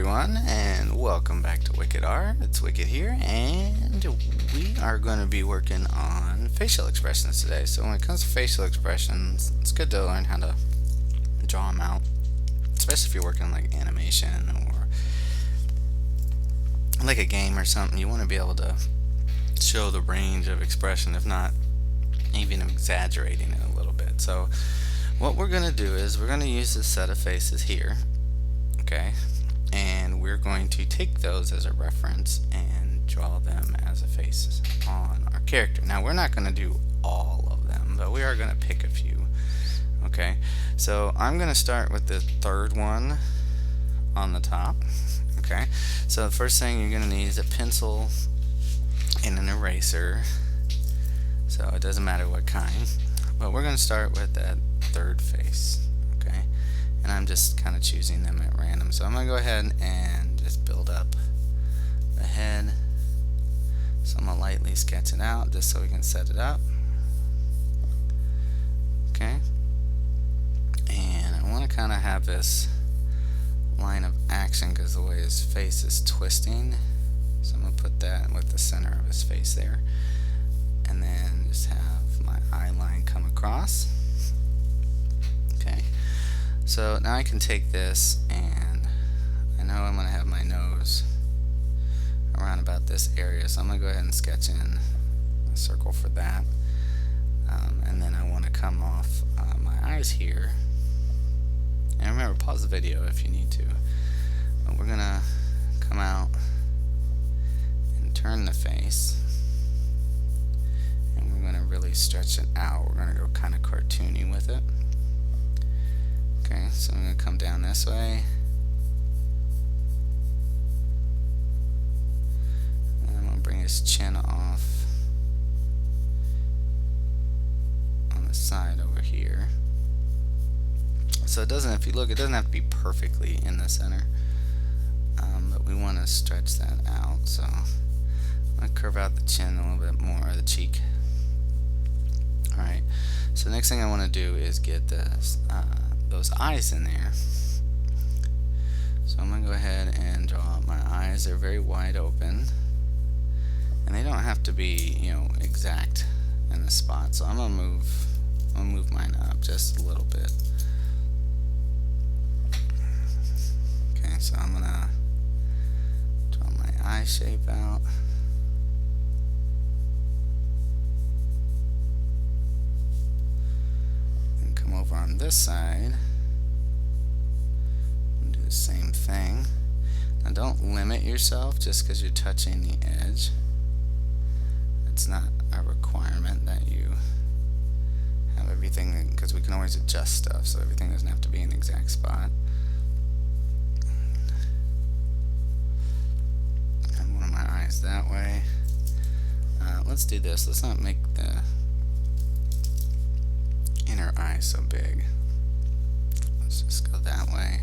everyone, and welcome back to Wicked Art. It's Wicked here, and we are going to be working on facial expressions today. So when it comes to facial expressions, it's good to learn how to draw them out, especially if you're working like animation or like a game or something. You want to be able to show the range of expression, if not even exaggerating it a little bit. So what we're going to do is we're going to use this set of faces here, okay, and we're going to take those as a reference and draw them as a face on our character. Now we're not going to do all of them, but we are going to pick a few. Okay, so I'm going to start with the third one on the top. Okay, so the first thing you're going to need is a pencil and an eraser, so it doesn't matter what kind, but we're going to start with that third face. Okay, and I'm just kind of choosing them at random, so I'm going to go ahead and just build up the head. So I'm going to lightly sketch it out just so we can set it up. Okay, and I want to kind of have this line of action because the way his face is twisting, so I'm going to put that with the center of his face there, and then just have my eye line come across. Okay, so now I can take this, and I know I'm going to have my nose around about this area, so I'm going to go ahead and sketch in a circle for that, and then I want to come off my eyes here. And remember, pause the video if you need to. But we're going to come out and turn the face, and we're going to really stretch it out. We're going to go kind of cartoony with it. Okay, so I'm going to come down this way, and I'm going to bring his chin off on the side over here. So it doesn't, if you look, it doesn't have to be perfectly in the center, but we want to stretch that out. So I'm going to curve out the chin a little bit more, or the cheek. Alright, so the next thing I want to do is get this, those eyes in there. So I'm going to go ahead and draw my eyes. They're very wide open, and they don't have to be, you know, exact in the spot. So I'm going to move mine up just a little bit. Okay, so I'm going to draw my eye shape out. And come over on this side and do the same thing. Now don't limit yourself just because you're touching the edge. It's not a requirement that you have everything, because we can always adjust stuff, so everything doesn't have to be in the exact spot. That way. Let's do this. Let's not make the inner eye so big. Let's just go that way.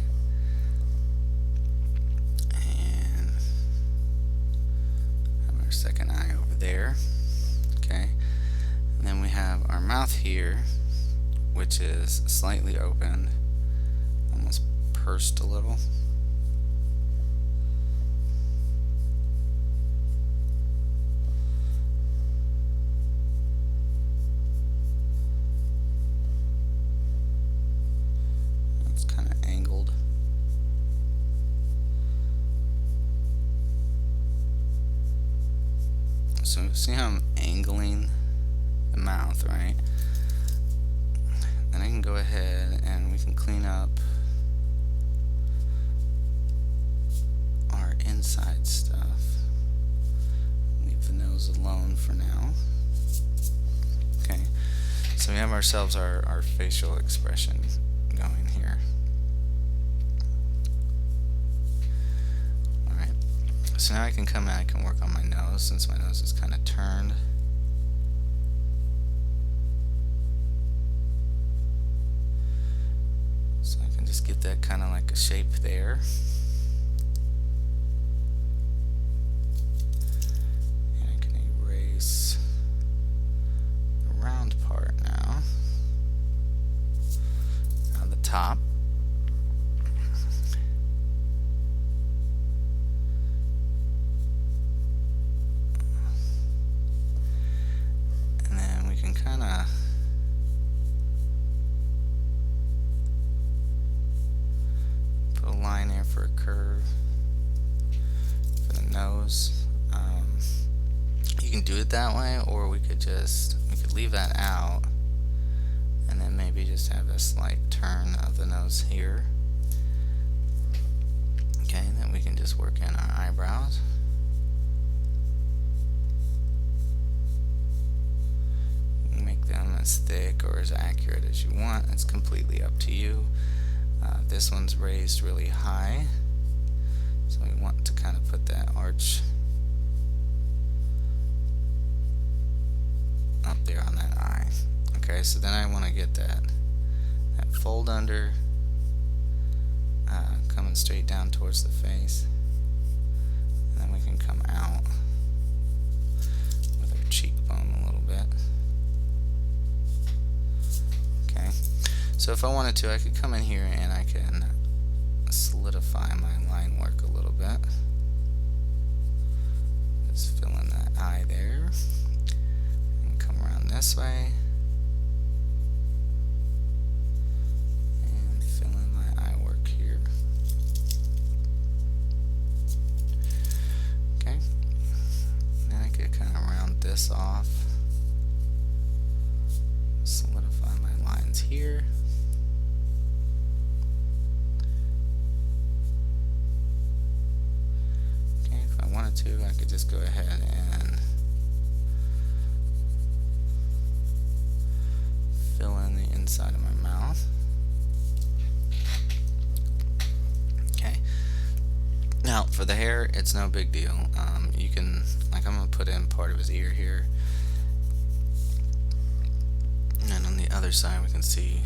And have our second eye over there. Okay. And then we have our mouth here, which is slightly opened, almost pursed a little. So see how I'm angling the mouth, right? Then I can go ahead and we can clean up our inside stuff. Leave the nose alone for now. Okay, so we have ourselves our facial expression going here. So now I can come in, I can work on my nose, since my nose is kind of turned. So I can just get that kind of like a shape there. And I can erase the round part now. Now the top. can do it that way, or we could leave that out and then maybe just have a slight turn of the nose here. Okay, and then we can just work in our eyebrows. Make them as thick or as accurate as you want. It's completely up to you. This one's raised really high, so we want to kind of put that arch up there on that eye. Okay, so then I want to get that fold under, coming straight down towards the face, and then we can come out with our cheekbone a little bit. Okay, so if I wanted to, I could come in here and I can solidify my line work a little bit. Just fill in that eye there, and come around this way, and fill in my eye work here. Okay, then I could kind of round this off, solidify my lines here. Okay, if I wanted to, I could just go ahead and fill in the inside of my mouth. Okay, now for the hair, it's no big deal. You can, like, I'm going to put in part of his ear here, and then on the other side we can see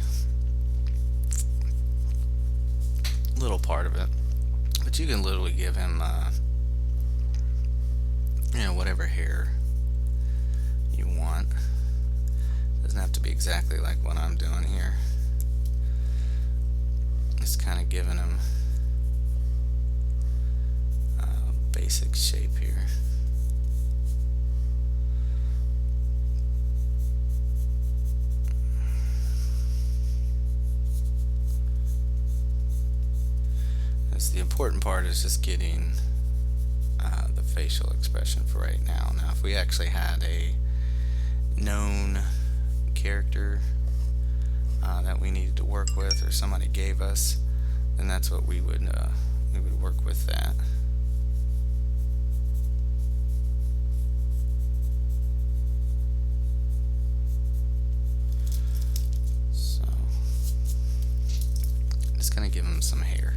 a little part of it, but you can literally give him you know, whatever hair you want. Doesn't have to be exactly like what I'm doing here. Just kind of giving him a basic shape here. The important part is just getting the facial expression for right now. Now, if we actually had a known character that we needed to work with, or somebody gave us, then that's what we would work with that. So, just gonna give him some hair.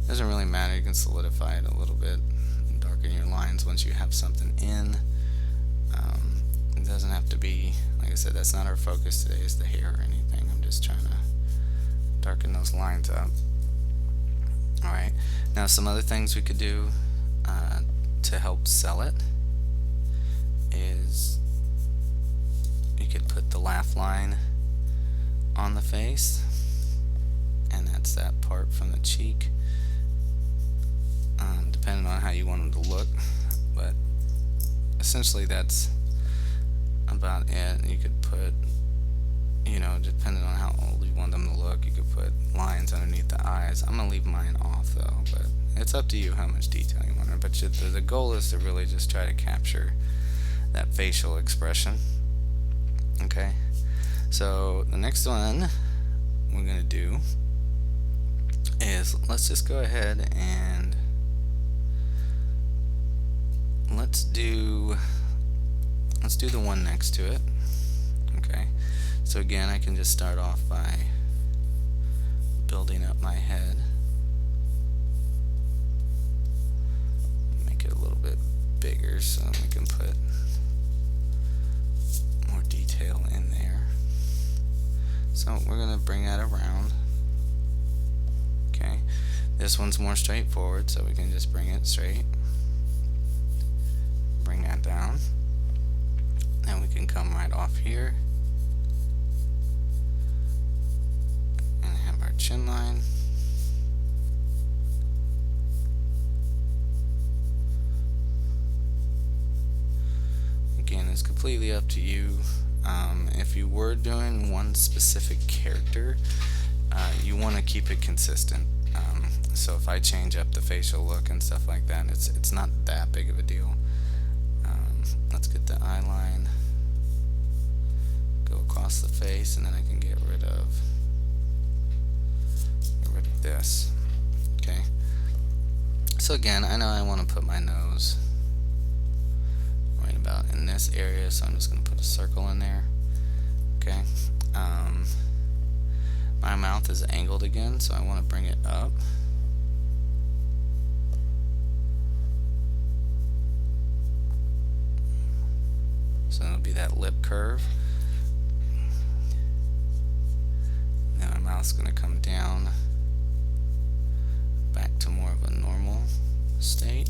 Doesn't really matter, you can solidify it a little bit, darken your lines once you have something in. It doesn't have to be, like I said, that's not our focus today, is the hair or anything. I'm just trying to darken those lines up. Alright, now some other things we could do to help sell it is you could put the laugh line on the face, and that's that part from the cheek. Depending on how you want them to look, but essentially that's about it. You could put, you know, depending on how old you want them to look, you could put lines underneath the eyes. I'm gonna leave mine off though, but it's up to you how much detail you want. But the goal is to really just try to capture that facial expression. Okay, so the next one we're gonna do is, let's just go ahead and let's do the one next to it. Okay, so again, I can just start off by building up my head, make it a little bit bigger so we can put more detail in there. So we're going to bring that around. Okay, this one's more straightforward, so we can just bring it straight, bring that down, and we can come right off here and have our chin line. Again, it's completely up to you. If you were doing one specific character, you want to keep it consistent. So if I change up the facial look and stuff like that, it's not that big of a deal. Let's get the across the face, and then I can get rid of this. Okay. So again, I know I want to put my nose right about in this area, so I'm just going to put a circle in there. Okay. My mouth is angled again, so I want to bring it up. So it'll be that lip curve. Now my mouth's going to come down back to more of a normal state.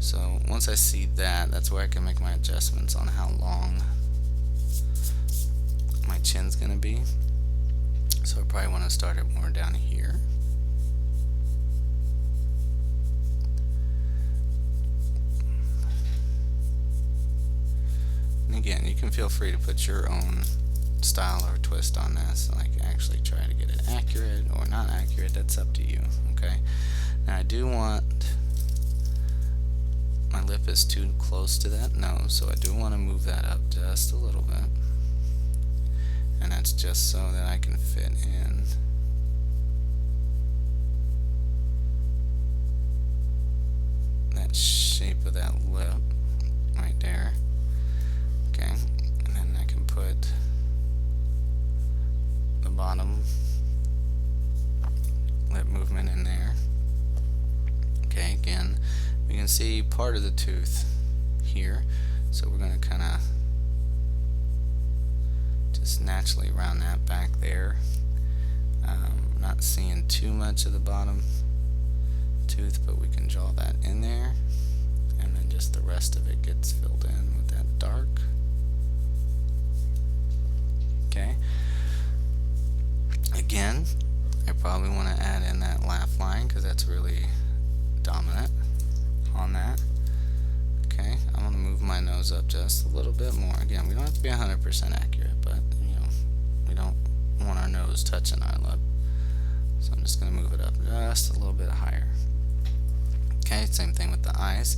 So once I see that, that's where I can make my adjustments on how long my chin's going to be. So I probably want to start it more down here. And again, you can feel free to put your own style or twist on this, like actually try to get it accurate or not accurate. That's up to you. Okay. Now I do want, my lip is too close to that nose, so I do want to move that up just a little bit, and that's just so that I can fit in that shape of that lip right there. Okay, and then I can put the bottom lip movement in there. Okay, again, we can see part of the tooth here, so we're going to kind of just naturally round that back there. Not seeing too much of the bottom tooth, but we can draw that in there, and then just the rest of it gets filled in with that dark. Okay. Again, I probably want to add in that laugh line because that's really dominant on that. Okay, I'm going to move my nose up just a little bit more. Again, we don't have to be 100% accurate, but you know, we don't want our nose touching our lip. So I'm just going to move it up just a little bit higher. Okay, same thing with the eyes.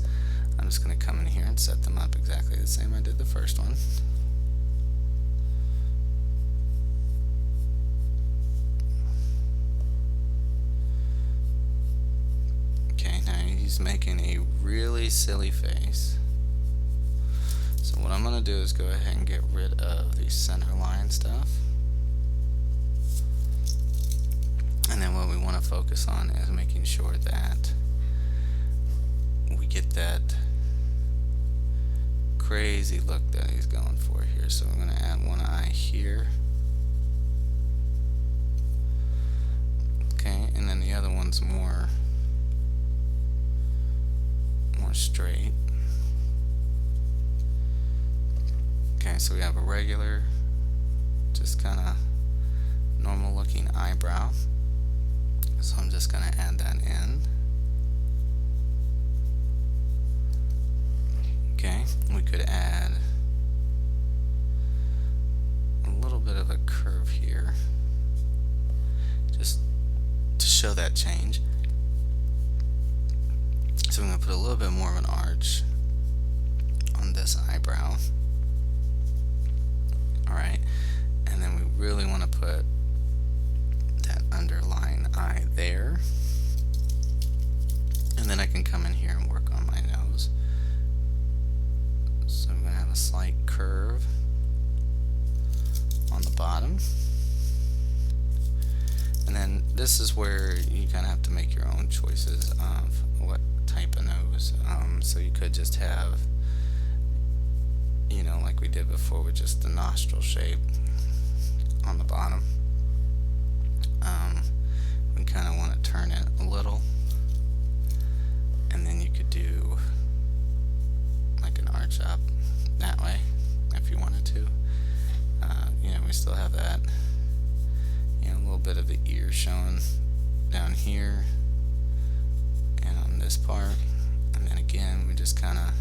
I'm just going to come in here and set them up exactly the same I did the first one. Okay, now he's making a really silly face. So what I'm going to do is go ahead and get rid of the center line stuff. And then what we want to focus on is making sure that we get that crazy look that he's going for here. So we're going to add one eye here. Okay, and then the other one's more straight. Okay, so we have a regular, just kind of normal looking eyebrow. So I'm just going to add that in. Okay, we could add a little bit of a curve here, just to show that change. So I'm going to put a little bit more of an arch on this eyebrow. Alright, and then we really want to put that underlying eye there. And then I can come in here and work on my nose. So I'm going to have a slight curve on the bottom. And then this is where you kind of have to make your own choices of what type of nose. So you could just have, you know, like we did before with just the nostril shape on the bottom. We kind of want to turn it a little, and then you could do like an arch up that way if you wanted to. You know, we still have that, you know, a little bit of the ear showing down here and on this part, and then again we just kind of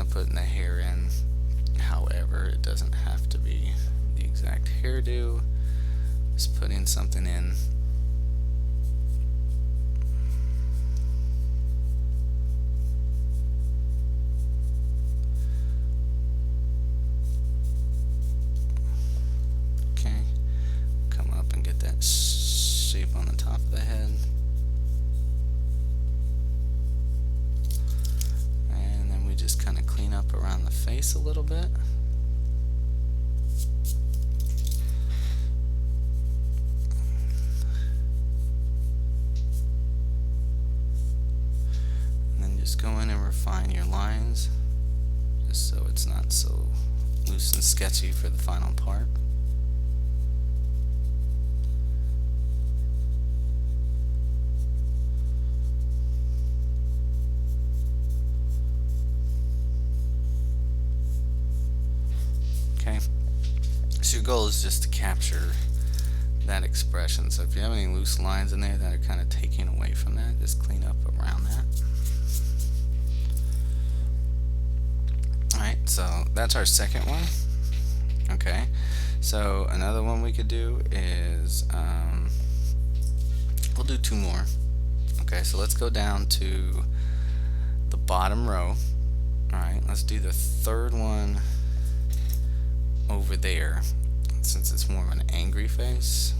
putting the hair in. However, it doesn't have to be the exact hairdo. Just putting something in. face a little bit. And then just go in and refine your lines, just so it's not so loose and sketchy for the final part. Okay, so your goal is just to capture that expression. So if you have any loose lines in there that are kind of taking away from that, just clean up around that. Alright, so that's our second one. Okay, so another one we could do is, we'll do two more. Okay, so let's go down to the bottom row. Alright, let's do the third one over there. Since it's more of an angry face,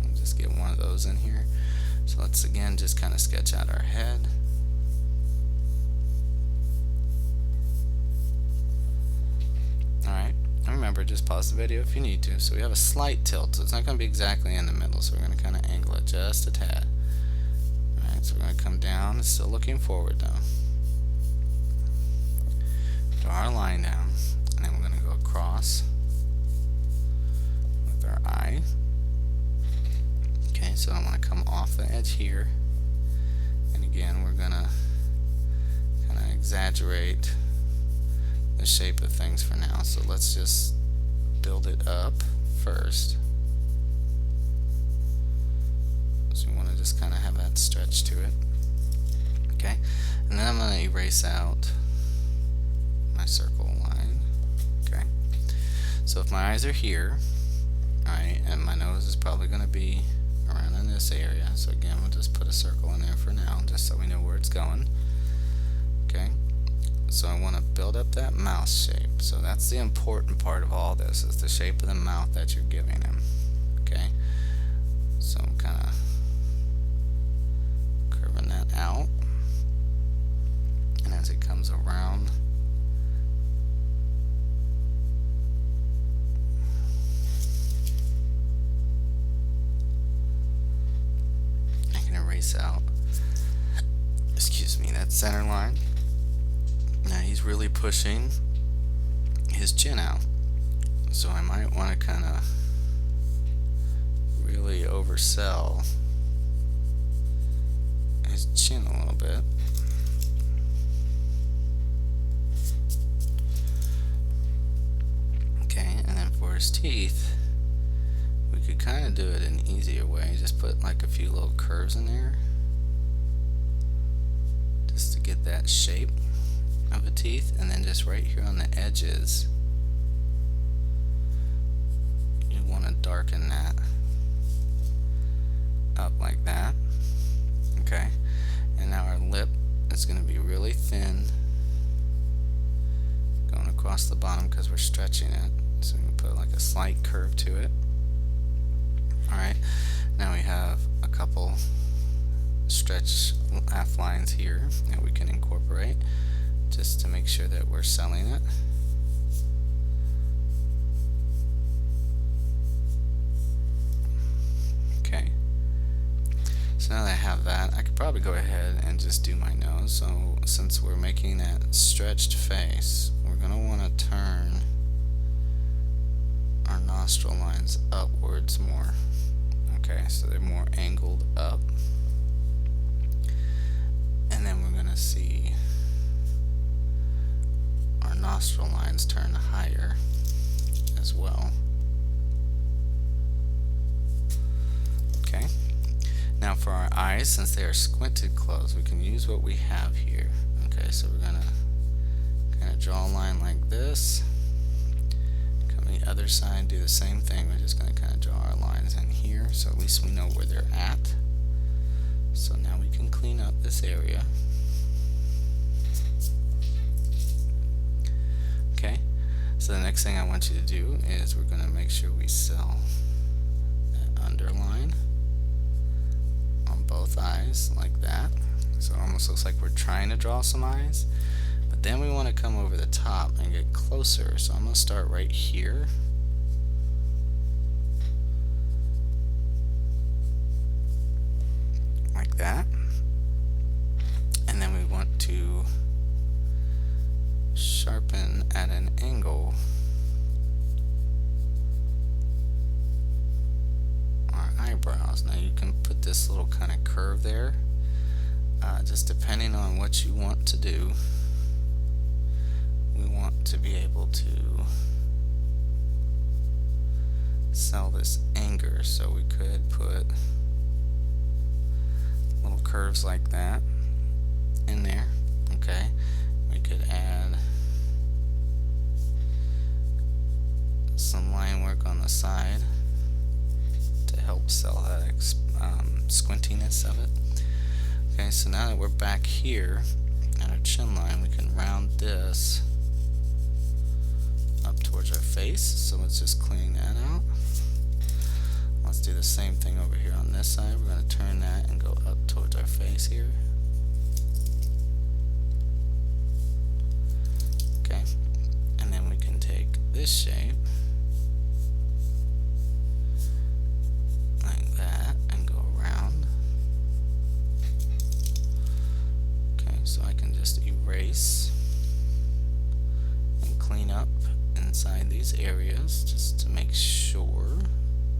we'll just get one of those in here. So let's again just kind of sketch out our head. Alright, and remember, just pause the video if you need to. So we have a slight tilt, so it's not going to be exactly in the middle, so we're going to kind of angle it just a tad. Alright, so we're going to come down, it's still looking forward though. Draw our line down, and then we're going to go across with our eye. Okay, so I want to come off the edge here, and again we're going to kind of exaggerate the shape of things for now. So let's just build it up first. So you want to just kind of have that stretch to it. Okay, and then I'm going to erase out my circle line. Okay, so if my eyes are here, alright, and my nose is probably going to be around in this area, so again we'll just put a circle in there for now just so we know where it's going. Okay, so I want to build up that mouth shape. So that's the important part of all this, is the shape of the mouth that you're giving him. Okay, so I'm kind of curving that out, and as it comes around, I can erase out, excuse me, that center line. Now he's really pushing his chin out, so I might want to kind of really oversell his chin a little bit. Okay, and then for his teeth, we could kind of do it an easier way. Just put like a few little curves in there, just to get that shape of the teeth, and then just right here on the edges you want to darken that up like that. Okay, and now our lip is going to be really thin going across the bottom because we're stretching it, so we can put like a slight curve to it. Alright, now we have a couple stretch laugh lines here that we can incorporate just to make sure that we're selling it. Okay, so now that I have that, I could probably go ahead and just do my nose. So since we're making that stretched face, we're going to want to turn our nostril lines upwards more. Okay, so they're more angled up, and then we're going to see our nostril lines turn higher as well. Okay, now for our eyes, since they are squinted closed, we can use what we have here. Okay, so we're going to kind of draw a line like this. Come to the other side, do the same thing. We're just going to kind of draw our lines in here, so at least we know where they're at. So now we can clean up this area. Okay, so the next thing I want you to do is we're going to make sure we sell that underline on both eyes like that. So it almost looks like we're trying to draw some eyes, but But then we want to come over the top and get closer. So I'm going to start right here. Like that. And then we want to sharpen at an angle our eyebrows. Now you can put this little kind of curve there, just depending on what you want to do. We want to be able to sell this anger, so we could put little curves like that in there. Okay, we could add some line work on the side to help sell that squintiness of it. Okay, so now that we're back here at our chin line, we can round this up towards our face. So let's just clean that out. Let's do the same thing over here on this side. We're going to turn that and go up towards our face here. Okay, and then we can take this shape like that and go around. Okay, so I can just erase and clean up inside these areas just to make sure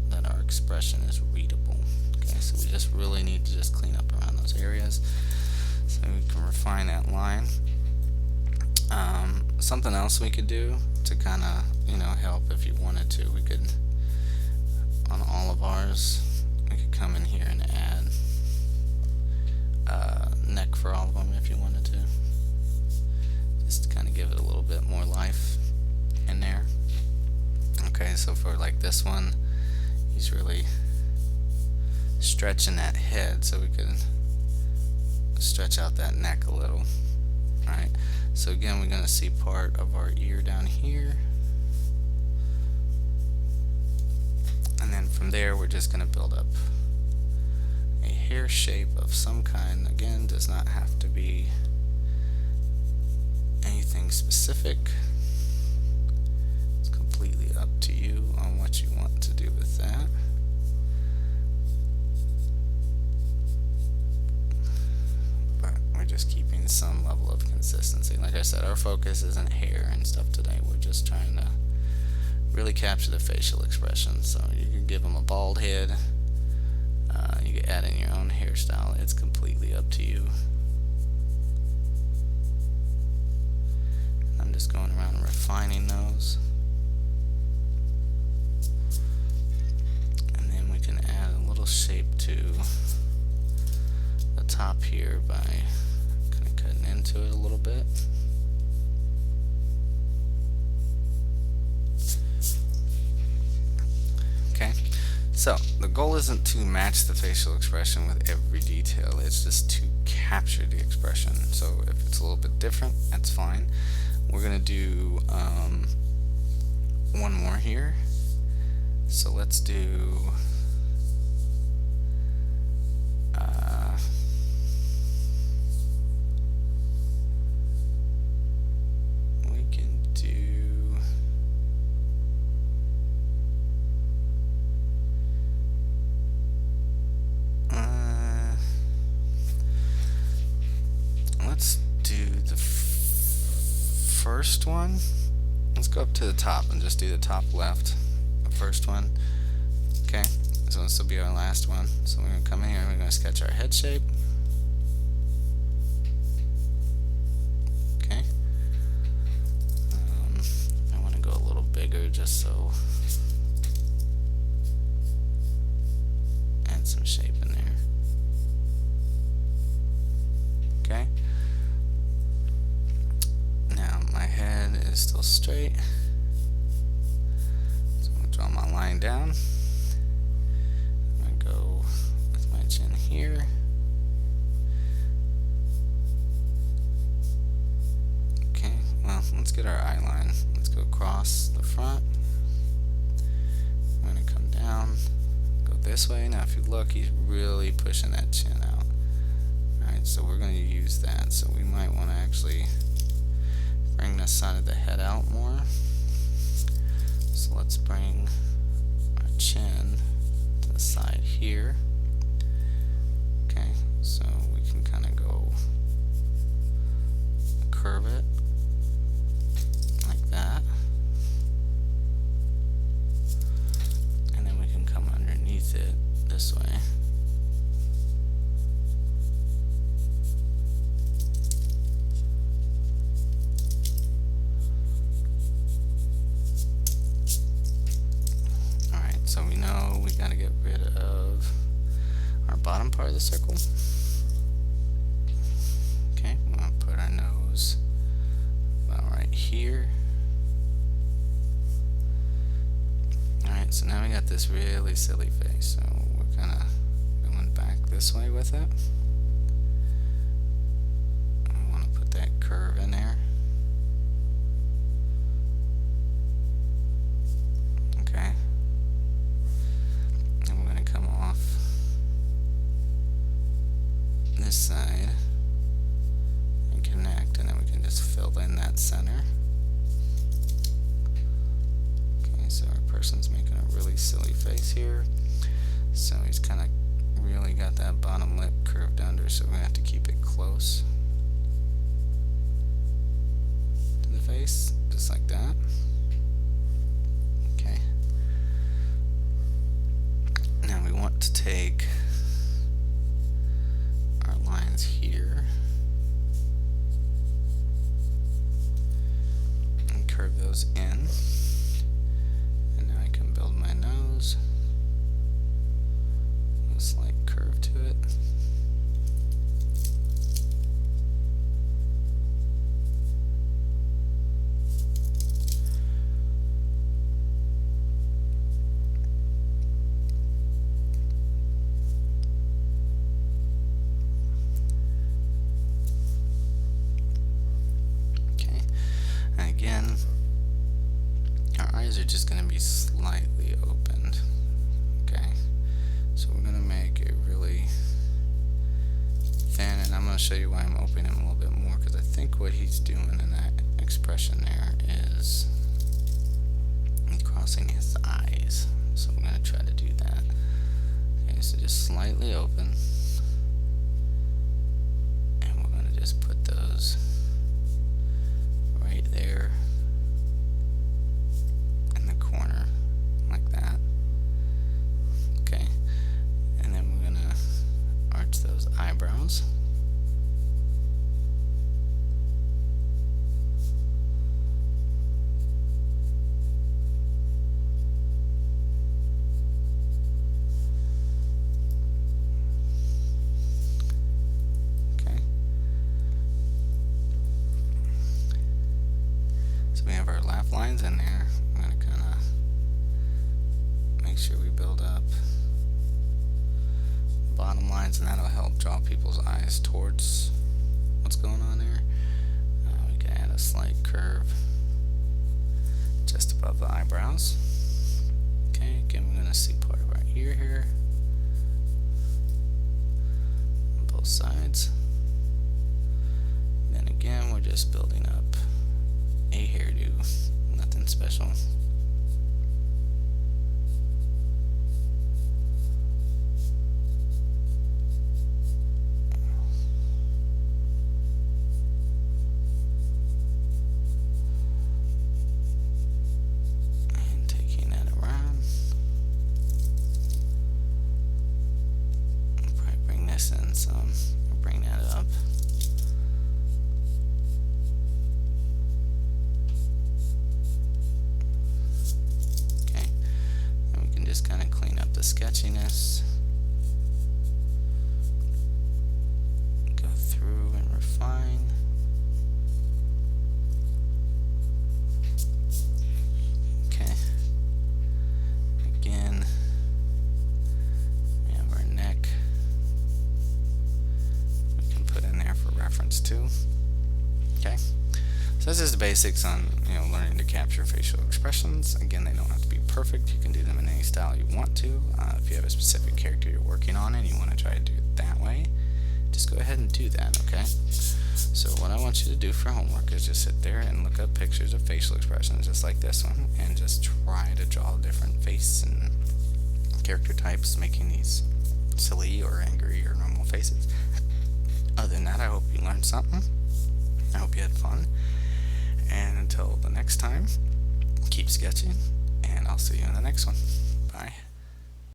that our expression is readable. Okay, so we just really need to just clean up around those areas so we can refine that line. Something else we could do to kind of, help if you wanted to, we could, on all of ours, we could come in here and add neck for all of them if you wanted to. Just to kind of give it a little bit more life in there. Okay, so for like this one, he's really stretching that head, so we could stretch out that neck a little. Alright, so again, we're going to see part of our ear down here, and then from there we're just going to build up a hair shape of some kind. Again, does not have to be anything specific. It's completely up to you on what you want to do with that. But we're just keeping some level of consistency. Like I said, our focus isn't hair and stuff today. We're just trying to really capture the facial expression. So you can give them a bald head. You can add in your own hairstyle. It's completely up to you. I'm just going around and refining those. And then we can add a little shape to the top here by kind of cutting into it a little bit. Okay, so the goal isn't to match the facial expression with every detail, it's just to capture the expression. So if it's a little bit different, that's fine. We're going to do one more here. So let's do we can do let's do the first one. Let's go up to the top and just do the top left, the first one. Okay, so this will be our last one. So we're going to come in here and we're going to sketch our head shape. Okay. I want to go a little bigger just so add some shape in there. Okay. Now my head is still straight, so I'm going to draw my line down. I'm going to go with my chin here. Okay, well, let's get our eye line. Let's go across the front. I'm going to come down, go this way. Now if you look, he's really pushing that chin out. Alright, so we're going to use that. So we might want to actually bring the side of the head out more. So let's bring our chin to the side here. Okay, so we can kind of go curve it like that. And then we can come underneath it this way. So we know we gotta get rid of our bottom part of the circle. Okay, we want to put our nose about right here. Alright, so now we got this really silly face, so we're kind of going back this way with it. I want to put that curve in there. Okay. This side and connect, and then we can just fill in that center. Okay, so our person's making a really silly face here, so he's kind of really got that bottom lip curved under, so we're gonna have to keep it close to the face, just like that. Okay, now we want to take lines here and curve those in, and now I can build my nose, a slight curve to it. Again, our eyes are just going to be slightly opened. Okay, so we're going to make it really thin, and I'm going to show you why I'm opening him a little bit more, because I think what he's doing in that expression there is he's crossing his eyes. So I'm going to try to do that. Okay, so just slightly open, and we're going to just put those right there in the corner like that. Okay, and then we're gonna arch those eyebrows. We have our laugh lines in there. I'm going to kind of make sure we build up bottom lines, and that'll help draw people's eyes towards what's going on there. We can add a slight curve just above the eyebrows. Okay, again, we're going to see part of our ear here on both sides. Then again, we're just building up a hairdo, nothing special. And taking that around, I'll probably bring this in some, bring that up. Just kind of clean up the sketchiness, go through and refine. Okay, again, we have our neck we can put in there for reference too. Okay, so this is the basics on learning to capture facial expressions. Again, they don't have to be perfect. You can do them in any style you want to. If you have a specific character you're working on and you want to try to do it that way, just go ahead and do that, okay? So what I want you to do for homework is just sit there and look up pictures of facial expressions just like this one, and just try to draw different face and character types, making these silly or angry or normal faces. Other than that, I hope you learned something. I hope you had fun. And until the next time, keep sketching, and I'll see you in the next one. Bye.